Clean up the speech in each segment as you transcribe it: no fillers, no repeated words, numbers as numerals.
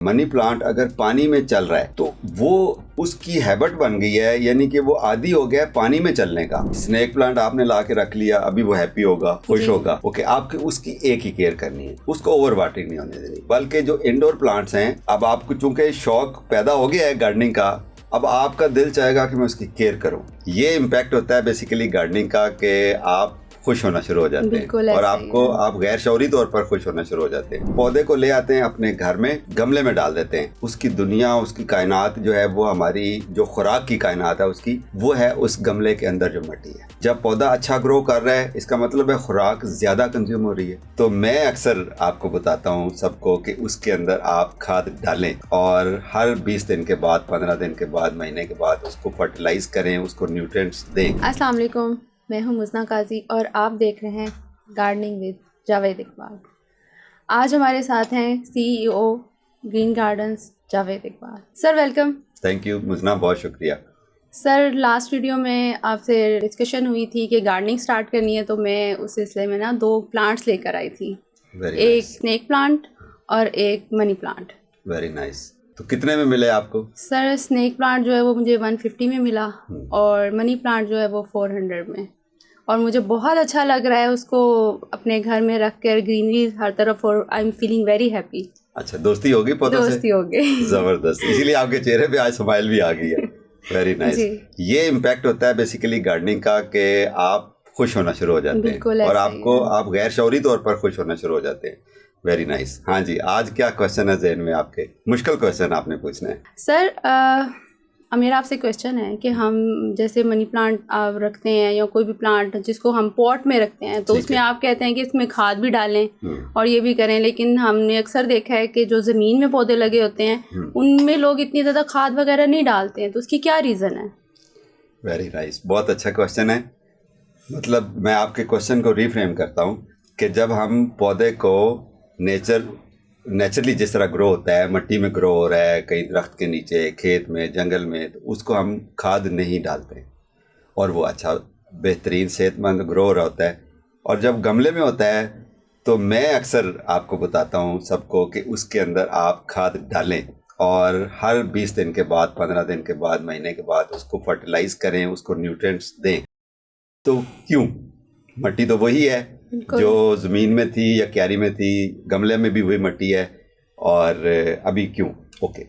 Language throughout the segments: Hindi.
मनी प्लांट अगर पानी में चल रहा है तो वो उसकी हैबिट बन गई है, यानी कि वो आदी हो गया है पानी में चलने का। स्नेक प्लांट आपने ला के रख लिया, अभी वो हैप्पी होगा, खुश होगा। ओके, आपके उसकी एक ही केयर करनी है, उसको ओवर वाटरिंग नहीं होने देनी। बल्कि जो इंडोर प्लांट्स हैं, अब आपको चूंकि शौक पैदा हो गया है गार्डनिंग का, अब आपका दिल चाहेगा कि मैं उसकी केयर करूं। ये इम्पैक्ट होता है बेसिकली गार्डनिंग का कि आप खुश होना शुरू हो जाते हैं और आप गैर शौरी तौर पर खुश होना शुरू हो जाते हैं। पौधे को ले आते हैं अपने घर में, गमले में डाल देते हैं। उसकी दुनिया, उसकी कायनात जो है वो हमारी जो खुराक की कायनात है उसकी, वो है उस गमले के अंदर जो मिट्टी है। जब पौधा अच्छा ग्रो कर रहा है, इसका मतलब है खुराक ज्यादा कंज्यूम हो रही है। तो मैं अक्सर आपको बताता हूँ सबको कि उसके अंदर आप खाद डालें और हर 20 दिन के बाद, 15 दिन के बाद, महीने के बाद उसको फर्टिलाइज करें, उसको न्यूट्रिएंट्स दें। अस्सलाम वालेकुम, मैं हूं मुज़ना काजी और आप देख रहे हैं गार्डनिंग विद जावेद इकबाल। आज हमारे साथ हैं CEO Green Gardens Javed Iqbal. Sir welcome. Thank you Muzna, बहुत शुक्रिया। सर लास्ट वीडियो में आपसे डिस्कशन हुई थी कि गार्डनिंग स्टार्ट करनी है, तो मैं उस सिलसिले में ना 2 प्लांट्स लेकर आई थी, एक स्नेक प्लांट और एक मनी प्लांट। Very nice. तो कितने में मिले आपको? सर स्नेक प्लांट जो है वो मुझे 150 में मिला और मनी प्लांट जो है वो 400 में, और मुझे बहुत अच्छा लग रहा है उसको अपने घर में रख कर, ग्रीनरी हर तरफ, और I am feeling very happy. अच्छा, दोस्ती होगी पौधों से? दोस्ती हो गई जबरदस्त, इसीलिए आपके चेहरे पे आज स्माइल भी आ गई है। Very nice. ये इम्पैक्ट होता है बेसिकली गार्डनिंग का कि आप खुश होना शुरू हो जाते हैं और आप गैर शौरी तौर पर खुश होना शुरू हो जाते हैं। Very nice. हाँ जी, आज क्या क्वेश्चन है ज़हन में आपके? मुश्किल क्वेश्चन आपने पूछना है। सर मेरा आपसे क्वेश्चन है कि हम जैसे मनी प्लांट आप रखते हैं या कोई भी प्लांट जिसको हम पॉट में रखते हैं, तो उसमें आप कहते हैं कि इसमें खाद भी डालें और ये भी करें, लेकिन हमने अक्सर देखा है कि जो ज़मीन में पौधे लगे होते हैं उनमें लोग इतनी ज़्यादा खाद वगैरह नहीं डालते हैं, तो उसकी क्या रीज़न है? वेरी नाइस, बहुत अच्छा क्वेश्चन है। मतलब मैं आपके क्वेश्चन को रीफ्रेम करता हूँ कि जब हम पौधे को नेचुरली जिस तरह ग्रो होता है, मिट्टी में ग्रो हो रहा है, कहीं दरख्त के नीचे, खेत में, जंगल में, तो उसको हम खाद नहीं डालते और वो अच्छा बेहतरीन सेहतमंद ग्रो हो रहा होता है। और जब गमले में होता है तो मैं अक्सर आपको बताता हूँ सबको कि उसके अंदर आप खाद डालें और हर 20 दिन के बाद, 15 दिन के बाद, महीने के बाद उसको फर्टिलाइज करें, उसको न्यूट्रिएंट्स दें। तो क्यों? मिट्टी तो वही है जो ज़मीन में थी या क्यारी में थी, गमले में भी वही मिट्टी है, और अभी क्यों? ओके,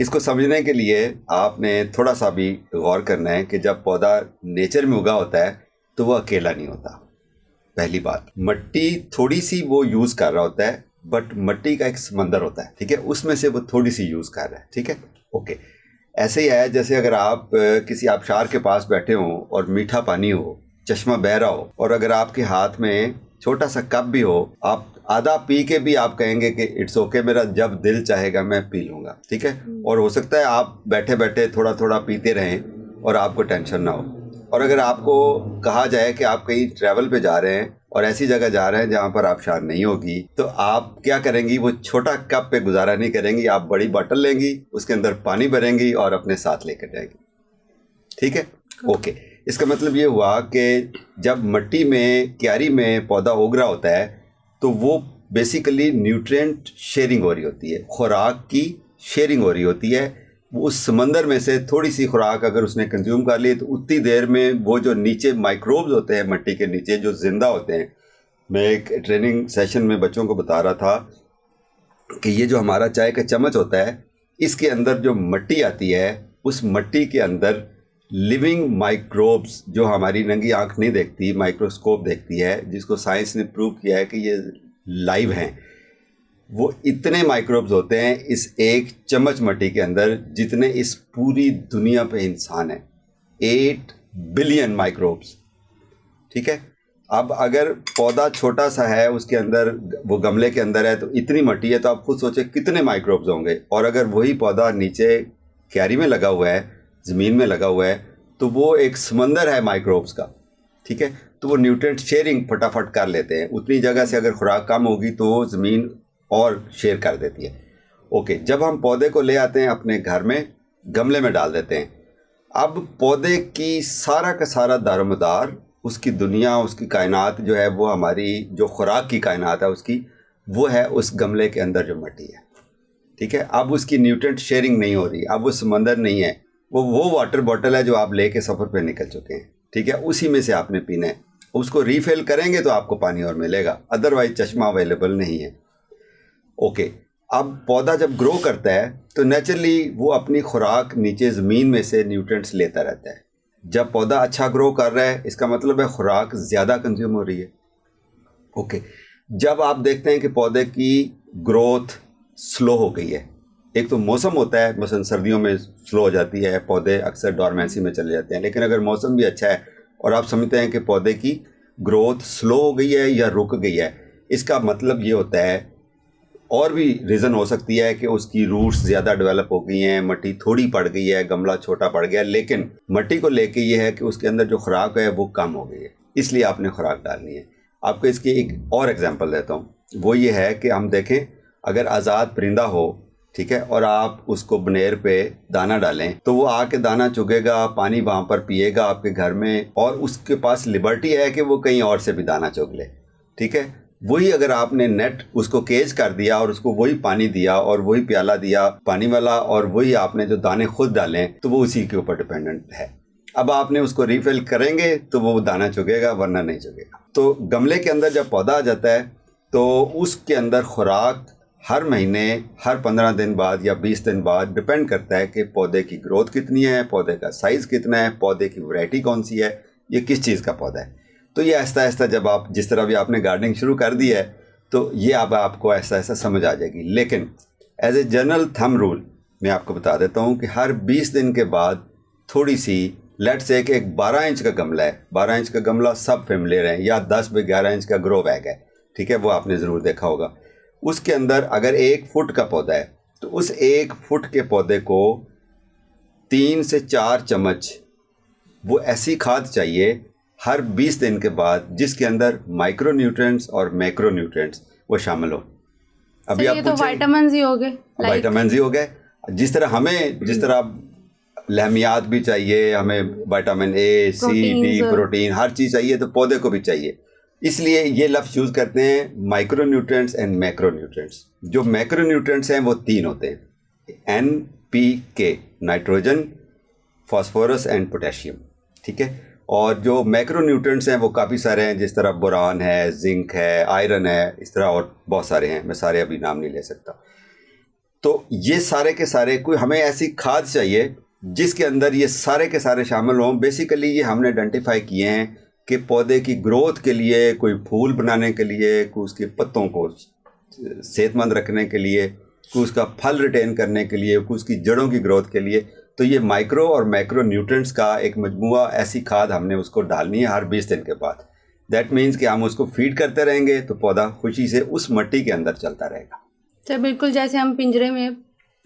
इसको समझने के लिए आपने थोड़ा सा भी गौर करना है कि जब पौधा नेचर में उगा होता है तो वो अकेला नहीं होता। पहली बात, मिट्टी थोड़ी सी वो यूज़ कर रहा होता है, बट मिट्टी का एक समंदर होता है, ठीक है, उसमें से वो थोड़ी सी यूज़ कर रहा है, ठीक है। ओके, ऐसे ही है जैसे अगर आप किसी आबशार के पास बैठे हों और मीठा पानी हो, चश्मा बह रहा हो, और अगर आपके हाथ में छोटा सा कप भी हो, आप आधा पी के भी आप कहेंगे कि इट्स ओके, मेरा जब दिल चाहेगा मैं पी लूँगा, ठीक है। और हो सकता है आप बैठे बैठे थोड़ा थोड़ा पीते रहें और आपको टेंशन ना हो। और अगर आपको कहा जाए कि आप कहीं ट्रैवल पे जा रहे हैं और ऐसी जगह जा रहे हैं जहाँ पर आबशार नहीं होगी, तो आप क्या करेंगी? वो छोटा कप पे गुजारा नहीं करेंगी, आप बड़ी बोतल लेंगी, उसके अंदर पानी भरेंगी और अपने साथ लेकर जाएंगी, ठीक है। ओके, इसका मतलब ये हुआ कि जब मिट्टी में, क्यारी में पौधा उग रहा होता है तो वो बेसिकली न्यूट्रिएंट शेयरिंग हो रही होती है, खुराक की शेयरिंग हो रही होती है। वो उस समंदर में से थोड़ी सी खुराक अगर उसने कंज्यूम कर ली तो उतनी देर में वो जो नीचे माइक्रोब्स होते हैं मिट्टी के नीचे जो जिंदा होते हैं, मैं एक ट्रेनिंग सेशन में बच्चों को बता रहा था कि ये जो हमारा चाय का चम्मच होता है, इसके अंदर जो मिट्टी आती है, उस मिट्टी के अंदर लिविंग माइक्रोब्स जो हमारी नंगी आंख नहीं देखती, माइक्रोस्कोप देखती है, जिसको साइंस ने प्रूव किया है कि ये लाइव हैं, वो इतने माइक्रोब्स होते हैं इस एक चम्मच मिट्टी के अंदर जितने इस पूरी दुनिया पे इंसान हैं। 8 बिलियन माइक्रोब्स, ठीक है। अब अगर पौधा छोटा सा है, उसके अंदर, वो गमले के अंदर है, तो इतनी मिट्टी है, तो आप खुद सोचे कितने माइक्रोब्स होंगे। और अगर वही पौधा नीचे क्यारी में लगा हुआ है, ज़मीन में लगा हुआ है, तो वो एक समंदर है माइक्रोब्स का, ठीक है। तो वो न्यूट्रिएंट शेयरिंग फटाफट कर लेते हैं। उतनी जगह से अगर खुराक कम होगी तो ज़मीन और शेयर कर देती है। ओके, जब हम पौधे को ले आते हैं अपने घर में, गमले में डाल देते हैं, अब पौधे की सारा का सारा दारोमदार, उसकी दुनिया, उसकी कायनात जो है, वो हमारी जो खुराक की कायनात है उसकी, वो है उस गमले के अंदर जो मिट्टी है, ठीक है। अब उसकी न्यूट्रिएंट शेयरिंग नहीं हो रही, अब वो समंदर नहीं है, वो वाटर बॉटल है जो आप लेके सफ़र पे निकल चुके हैं, ठीक है, उसी में से आपने पीना है। उसको रीफिल करेंगे तो आपको पानी और मिलेगा, अदरवाइज चश्मा अवेलेबल नहीं है। ओके, अब पौधा जब ग्रो करता है तो नेचुरली वो अपनी खुराक नीचे ज़मीन में से न्यूट्रिएंट्स लेता रहता है। जब पौधा अच्छा ग्रो कर रहा है इसका मतलब है खुराक ज़्यादा कंज्यूम हो रही है। ओके, जब आप देखते हैं कि पौधे की ग्रोथ स्लो हो गई है, एक तो मौसम होता है, मसलन सर्दियों में स्लो हो जाती है, पौधे अक्सर डॉर्मेंसी में चले जाते हैं, लेकिन अगर मौसम भी अच्छा है और आप समझते हैं कि पौधे की ग्रोथ स्लो हो गई है या रुक गई है, इसका मतलब ये होता है, और भी रीज़न हो सकती है कि उसकी रूट्स ज़्यादा डेवलप हो गई हैं, मिट्टी थोड़ी पड़ गई है, गमला छोटा पड़ गया, लेकिन मिट्टी को लेके ये है कि उसके अंदर जो खुराक है वो कम हो गई है, इसलिए आपने खुराक डालनी है। आपको इसकी एक और एग्जांपल देता हूँ, वो ये है कि हम देखें अगर आज़ाद परिंदा हो, ठीक है, और आप उसको बनेर पे दाना डालें तो वो आके दाना चुगेगा, पानी वहाँ पर पिएगा आपके घर में, और उसके पास लिबर्टी है कि वो कहीं और से भी दाना चुग ले, ठीक है। वही अगर आपने नेट उसको केज कर दिया और उसको वही पानी दिया और वही प्याला दिया पानी वाला, और वही आपने जो दाने खुद डालें, तो वो उसी के ऊपर डिपेंडेंट है। अब आपने उसको रिफिल करेंगे तो वो दाना चुगेगा, वरना नहीं चुगेगा। तो गमले के अंदर जब पौधा आ जाता है तो उसके अंदर खुराक हर महीने, हर 15 दिन बाद या 20 दिन बाद डिपेंड करता है कि पौधे की ग्रोथ कितनी है, पौधे का साइज़ कितना है, पौधे की वैरायटी कौन सी है, ये किस चीज़ का पौधा है। तो ये आहिस्ता आहिस्ता जब आप जिस तरह भी आपने गार्डनिंग शुरू कर दी है तो ये अब आपको ऐसा ऐसा समझ आ जाएगी। लेकिन as a general thumb rule मैं आपको बता देता हूँ कि हर 20 दिन के बाद थोड़ी सी, लेट्स से एक 12 इंच का गमला है, 12 इंच का गमला सब फेमिलियर हैं, या 10 बाई 11 इंच का ग्रो बैग है, ठीक है, वो आपने ज़रूर देखा होगा। उसके अंदर अगर 1 फुट का पौधा है तो उस 1 फुट के पौधे को 3 से 4 चम्मच वो ऐसी खाद चाहिए हर 20 दिन के बाद जिसके अंदर माइक्रो न्यूट्रिएंट्स और मैक्रो न्यूट्रिएंट्स वो शामिल हो। अभी आप तो विटामिन ही हो गए, विटामिन ही हो गए, जिस तरह लहमियात भी चाहिए, हमें vitamin A, C, D, protein, हर चीज़ चाहिए, तो पौधे को भी चाहिए। इसलिए ये लफ्ज़ यूज़ करते हैं micro nutrients and macro nutrients. जो मैक्रो न्यूट्रिएंट्स हैं वो 3 होते हैं, NPK, nitrogen, phosphorus and potassium, ठीक है। और जो मैक्रो न्यूट्रिएंट्स हैं वो काफ़ी सारे हैं, जिस तरह बोरान है, जिंक है, आयरन है, इस तरह और बहुत सारे हैं, मैं सारे अभी नाम नहीं ले सकता। तो ये सारे के सारे, कोई हमें ऐसी खाद चाहिए जिसके अंदर ये सारे के सारे शामिल हों। बेसिकली ये हमने आइडेंटिफाई किए हैं कि पौधे की ग्रोथ के लिए, कोई फूल बनाने के लिए, कोई उसके पत्तों को सेहतमंद रखने के लिए, कोई उसका फल रिटेन करने के लिए, कोई उसकी जड़ों की ग्रोथ के लिए, तो ये माइक्रो और मैक्रो न्यूट्रिएंट्स का एक मजमुआ, ऐसी खाद हमने उसको डालनी है हर 20 दिन के बाद। दैट मीन्स कि हम उसको फीड करते रहेंगे तो पौधा खुशी से उस मिट्टी के अंदर चलता रहेगा। तो बिल्कुल जैसे हम पिंजरे में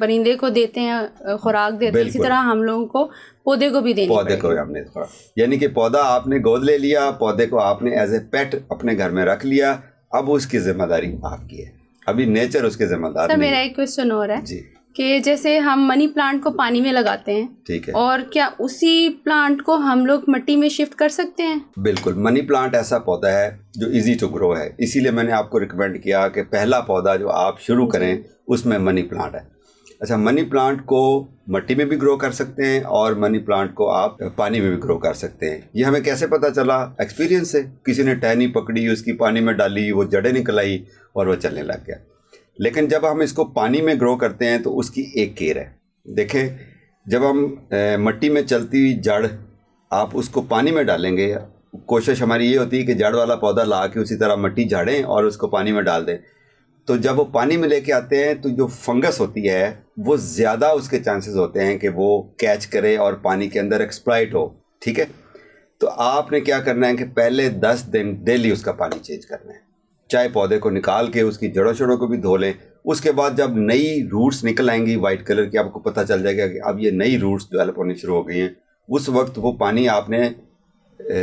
परिंदे को देते हैं, खुराक देते हैं, इसी तरह हम लोगों को पौधे को भी देनी पड़ेगी। पौधे को हमने खुराक, यानी कि पौधा आपने गोद ले लिया, पौधे को आपने एज ए पेट अपने घर में रख लिया, अब उसकी जिम्मेदारी आपकी है, अभी नेचर उसके जिम्मेदार नहीं। मेरा एक क्वेश्चन और है जी, कि जैसे हम मनी प्लांट को पानी में लगाते हैं, ठीक है, और क्या उसी प्लांट को हम लोग मिट्टी में शिफ्ट कर सकते हैं? बिल्कुल। मनी प्लांट ऐसा पौधा है जो इजी टू ग्रो है, इसीलिए मैंने आपको रिकमेंड किया कि पहला पौधा जो आप शुरू करें उसमें मनी प्लांट है। अच्छा, मनी प्लांट को मिट्टी में भी ग्रो कर सकते हैं और मनी प्लांट को आप पानी में भी ग्रो कर सकते हैं। ये हमें कैसे पता चला? एक्सपीरियंस से। किसी ने टहनी पकड़ी, उसकी पानी में डाली, वो जड़ें निकल आई और वो चलने लग गया। लेकिन जब हम इसको पानी में ग्रो करते हैं तो उसकी एक केयर है। देखें, जब हम मिट्टी में चलती हुई जड़ आप उसको पानी में डालेंगे, कोशिश हमारी ये होती है कि जड़ वाला पौधा ला के उसी तरह मिट्टी झाड़ें और उसको पानी में डाल दें। तो जब वो पानी में लेके आते हैं तो जो फंगस होती है वो ज़्यादा उसके चांसेस होते हैं कि वो कैच करे और पानी के अंदर एक्सप्लॉइट हो, ठीक है। तो आपने क्या करना है कि पहले 10 दिन डेली उसका पानी चेंज करना है, चाहे पौधे को निकाल के उसकी जड़ों शड़ों को भी धो लें। उसके बाद जब नई रूट्स निकल आएंगी वाइट कलर की, आपको पता चल जाएगा कि अब ये नई रूट्स डेवलप होनी शुरू हो गई हैं, उस वक्त वो पानी आपने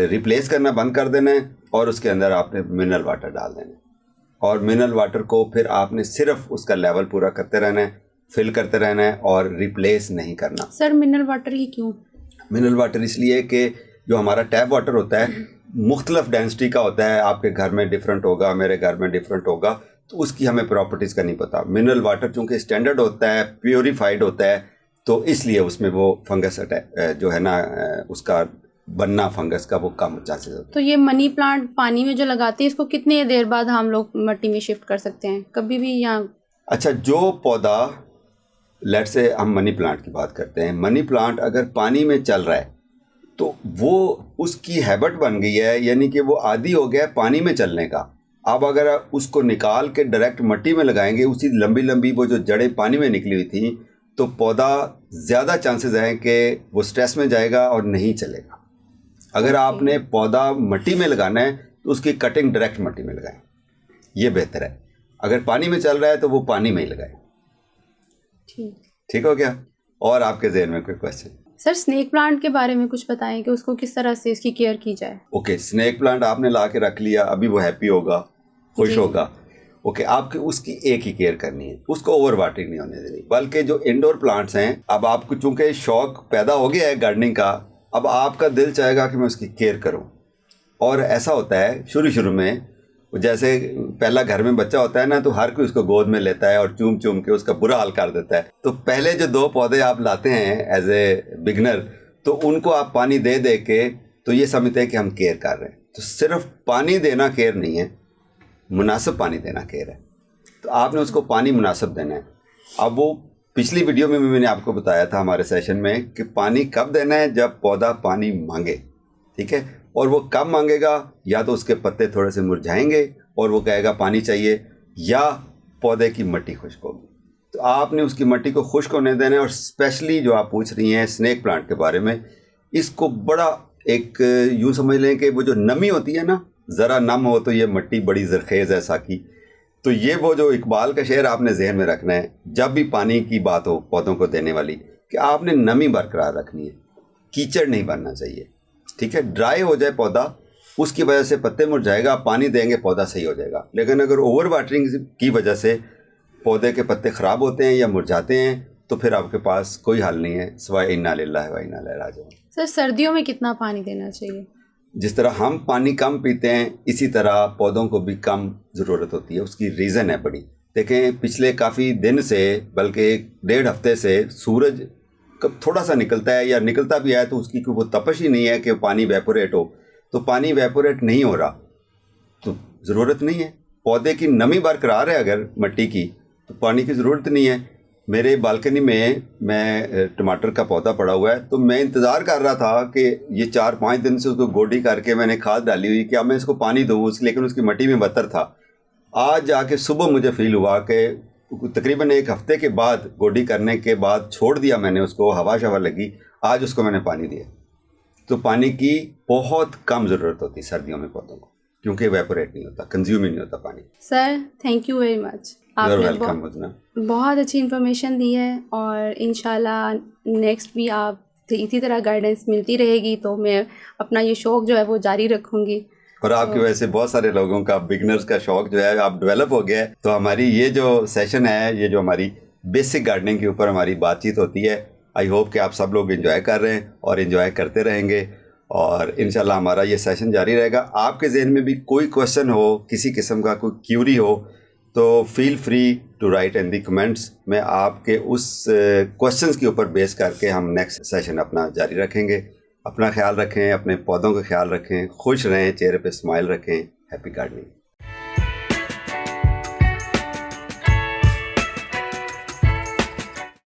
रिप्लेस करना बंद कर देना है और उसके अंदर आपने मिनरल वाटर डाल देना है। और मिनरल वाटर को फिर आपने सिर्फ उसका लेवल पूरा करते रहना है, फिल करते रहना है और रिप्लेस नहीं करना। सर मिनरल वाटर ही क्यों? मिनरल वाटर इसलिए कि जो हमारा टैप वाटर होता है मुख्तलिफ डेंसिटी का होता है, आपके घर में डिफरेंट होगा, मेरे घर में डिफरेंट होगा, तो उसकी हमें प्रॉपर्टीज़ का नहीं पता। मिनरल वाटर चूँकि स्टैंडर्ड होता है, प्योरीफाइड होता है, तो इसलिए उसमें वो फंगस जो है ना उसका बनना फंगस का वो कम चांसेस होता है। तो ये मनी प्लांट पानी में जो लगाते हैं इसको कितनी देर बाद हम लोग मिट्टी में शिफ्ट कर सकते हैं, कभी भी या? अच्छा, जो पौधा, लेट से हम मनी प्लांट की बात करते हैं, मनी प्लांट अगर पानी में चल रहा है तो वो उसकी हैबिट बन गई है, यानी कि वो आदी हो गया है पानी में चलने का। अब अगर उसको निकाल के डायरेक्ट मिट्टी में लगाएंगे, उसी लंबी लंबी वो जो जड़ें पानी में निकली हुई थी, तो पौधा ज़्यादा चांसेस हैं कि वो स्ट्रेस में जाएगा और नहीं चलेगा। अगर आपने पौधा मिट्टी में लगाना है तो उसकी कटिंग डायरेक्ट मिट्टी में लगाएं, ये बेहतर है। अगर पानी में चल रहा है तो वो पानी में ही लगाएं। ठीक हो गया? और आपके ज़हन में कोई क्वेश्चन? सर, स्नेक प्लांट के बारे में कुछ बताएं कि उसको किस तरह से इसकी केयर की जाए। ओके, स्नेक प्लांट आपने ला के रख लिया, अभी वो हैप्पी होगा, खुश होगा। ओके, आपकी उसकी एक ही केयर करनी है, उसको ओवर वाटरिंग नहीं होने देनी। बल्कि जो इंडोर प्लांट्स हैं, अब आपको चूंकि शौक पैदा हो गया है गार्डनिंग का, अब आपका दिल चाहेगा कि मैं उसकी केयर करूं। और ऐसा होता है शुरू शुरू में, जैसे पहला घर में बच्चा होता है ना, तो हर कोई उसको गोद में लेता है और चूम चूम के उसका बुरा हाल कर देता है। तो पहले जो 2 पौधे आप लाते हैं एज ए बिगनर, तो उनको आप पानी दे दे के तो ये समझते हैं कि हम केयर कर रहे हैं। तो सिर्फ पानी देना केयर नहीं है, मुनासिब पानी देना केयर है। तो आपने उसको पानी मुनासिब देना है। अब वो पिछली वीडियो में भी मैंने आपको बताया था हमारे सेशन में कि पानी कब देना है, जब पौधा पानी मांगे। ठीक है? और वो कब मांगेगा, या तो उसके पत्ते थोड़े से मुरझाएंगे और वो कहेगा पानी चाहिए, या पौधे की मिट्टी खुश्क होगी। तो आपने उसकी मिट्टी को खुश्क होने देना है। और स्पेशली जो आप पूछ रही हैं स्नेक प्लांट के बारे में, इसको बड़ा एक यूँ समझ लें कि वो जो नमी होती है ना, ज़रा नम हो तो ये मिट्टी बड़ी ज़रखेज़ है साकी। तो ये वो जो इकबाल का शेर आपने जहन में रखना है जब भी पानी की बात हो पौधों को देने वाली, कि आपने नमी बरकरार रखनी है, कीचड़ नहीं बनना चाहिए। ठीक है? ड्राई हो जाए पौधा, उसकी वजह से पत्ते मुरझाएगा, पानी देंगे पौधा सही हो जाएगा। लेकिन अगर ओवर वाटरिंग की वजह से पौधे के पत्ते ख़राब होते हैं या मुरझाते हैं, तो फिर आपके पास कोई हल नहीं है सिवाय इन्ना लिल्लाहि व इन्ना इलैहि राजिऊन। सर, सर्दियों में कितना पानी देना चाहिए? जिस तरह हम पानी कम पीते हैं, इसी तरह पौधों को भी कम ज़रूरत होती है। उसकी रीज़न है बड़ी। देखें, पिछले काफ़ी दिन से, बल्कि 1.5 हफ्ते से सूरज कब थोड़ा सा निकलता है, या निकलता भी है तो उसकी कोई वो तपश ही नहीं है कि पानी वेपोरेट हो। तो पानी वेपोरेट नहीं हो रहा तो ज़रूरत नहीं है। पौधे की नमी बरकरार है अगर मिट्टी की, तो पानी की ज़रूरत नहीं है। मेरे बालकनी में मैं टमाटर का पौधा पड़ा हुआ है, तो मैं इंतज़ार कर रहा था कि ये 4-5 दिन से उसको गोडी करके मैंने खाद डाली हुई कि अब मैं इसको पानी दूँ, लेकिन उसकी मिट्टी में बदतर था। आज जाके सुबह मुझे फ़ील हुआ कि तकरीबन 1 हफ्ते के बाद गोडी करने के बाद छोड़ दिया मैंने उसको, हवा शवा लगी, आज उसको मैंने पानी दिया। तो पानी की बहुत कम ज़रूरत होती है सर्दियों में पौधों को, क्योंकि एवेपोरेट नहीं होता, कंज्यूम ही नहीं होता पानी। Sir, thank you very much. आपने बहुत अच्छी इन्फॉर्मेशन दी है, और इंशाल्लाह नेक्स्ट भी आप इसी तरह गाइडेंस मिलती रहेगी, तो मैं अपना ये शौक़ जो है वो जारी रखूँगी। और आपकी वजह से बहुत सारे लोगों का बिगनर्स का शौक जो है आप डेवलप हो गया है। तो हमारी ये जो सेशन है, ये जो हमारी बेसिक गार्डनिंग के ऊपर हमारी बातचीत होती है, आई होप कि आप सब लोग एंजॉय कर रहे हैं और एंजॉय करते रहेंगे। और इंशाल्लाह हमारा ये सेशन जारी रहेगा। आपके जहन में भी कोई क्वेश्चन हो, किसी किस्म का कोई क्यूरी हो, तो feel free to write in the comments. मैं आपके उस क्वेश्चंस के ऊपर बेस करके हम नेक्स्ट सेशन अपना जारी रखेंगे। अपना ख्याल रखें, अपने पौधों का ख्याल रखें, खुश रहें, चेहरे पे स्माइल रखें। Happy gardening.